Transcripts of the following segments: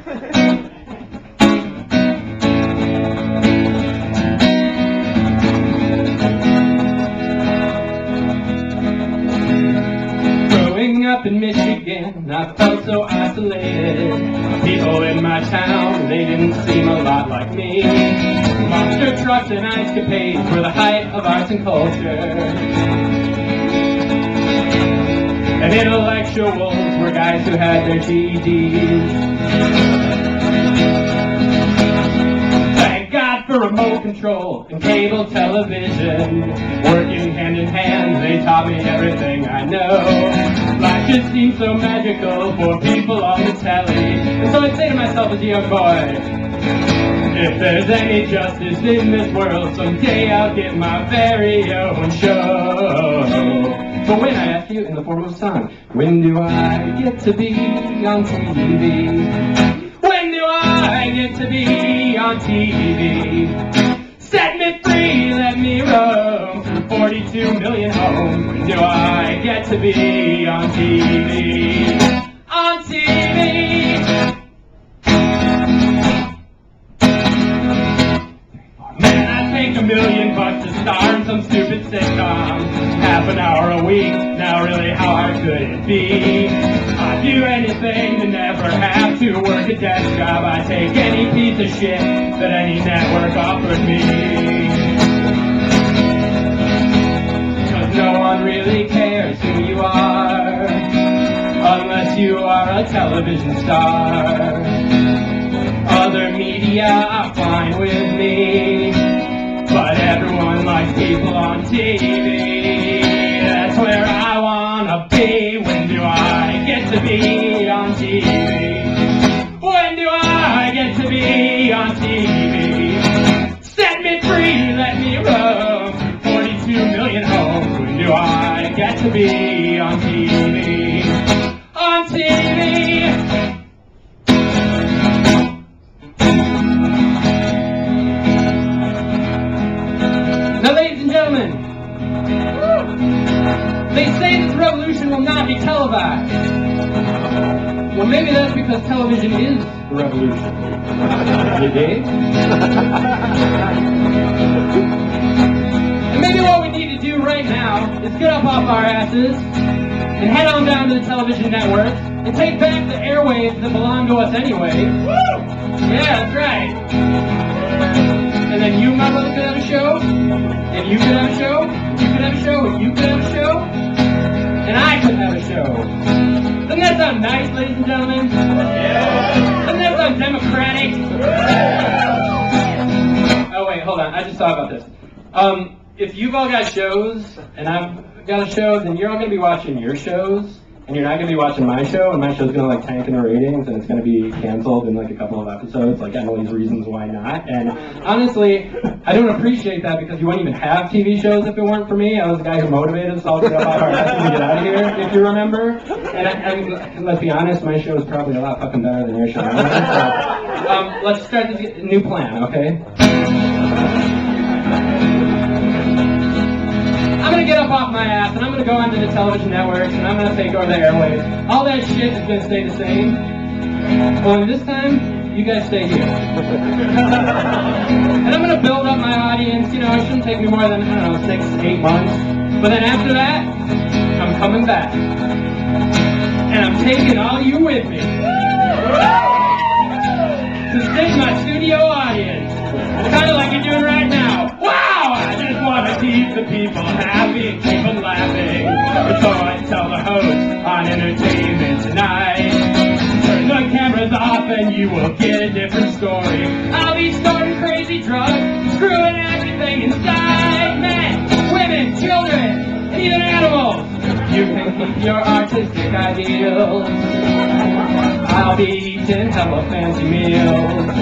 Growing up in Michigan, I felt so isolated. People in my town, they didn't seem a lot like me. Monster trucks and ice capades were the height of arts and culture. And intellectuals were guys who had their GEDs. Thank God for remote control and cable television. Working hand in hand, they taught me everything I know. Life just seemed so magical for people on the telly. And so I'd say to myself as a young boy, if there's any justice in this world, someday I'll get my very own show. But when I ask you in the form of a song, when do I get to be on TV? When do I get to be on TV? Set me free, let me roam through 42 million homes. When do I get to be on TV? On TV! Man, I'd take $1 million to star in some stupid sitcom. Half an hour a week, now really how hard could it be? I'd do anything to never have to work a desk job. I'd take any piece of shit that any network offered me. Cause no one really cares who you are, unless you are a television star. Other media are fine with me, but everyone likes people on TV. That's where I wanna be. When do I get to be on TV? When do I get to be on TV? Set me free, let me roam through 42 million homes. When do I get to be on TV? On TV! Now, ladies and gentlemen, they say this revolution will not be televised. Well, maybe that's because television is the revolution. You dig? And maybe what we need to do right now is get up off our asses and head on down to the television networks and take back the airwaves that belong to us anyway. Yeah, that's right. And then you, my brother, could have a show, and you could have a show, you could have a show, and you could have a show, and I could have a show. Doesn't that sound nice, ladies and gentlemen? Yeah. Doesn't that sound democratic? Yeah. Oh wait, hold on, I just thought about this. If you've all got shows, and I've got a show, then you're all going to be watching your shows, and you're not going to be watching my show, and my show's going to like tank in the ratings, and it's going to be canceled in like a couple of episodes, like Emily's Reasons Why Not. And honestly, I don't appreciate that because you wouldn't even have TV shows if it weren't for me. I was the guy who motivated us all to get off our asses and get out of here, if you remember. And let's be honest, my show is probably a lot fucking better than your show. So, let's start this new plan, okay? I'm going to get up off my ass, and I'm going to go onto the television networks, and I'm going to take over the airwaves. All that shit is going to stay the same. Well, this time, you guys stay here. And I'm going to build up my audience. You know, it shouldn't take me more than, 6, 8 months. But then after that, I'm coming back. And I'm taking all you with me. To sing my studio audience. Kind of like you're doing right now. Wow! I just want to keep the people happy and keep them laughing. So I tell the host on Entertainment Tonight, turn the cameras off and you will get a different story. I'll be starting crazy drugs, screwing everything inside. Men, women, children, and even animals. You can keep your artistic ideals. I'll be eating hella fancy meals.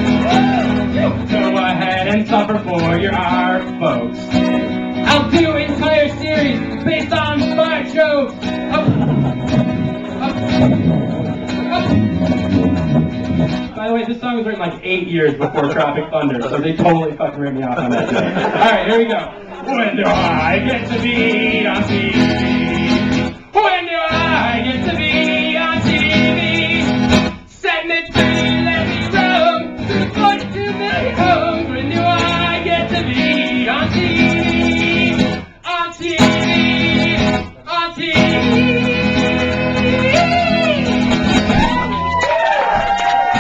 Go ahead and suffer for your art, folks. I'll do entire series based on smart jokes. By the way, this song was written like 8 years before Tropic Thunder, so they totally fucking ripped me off on that joke. Alright, here we go. When do I get to be on TV? When do I get to be on TV? Set me free, let me very hungry, knew I get to be on TV.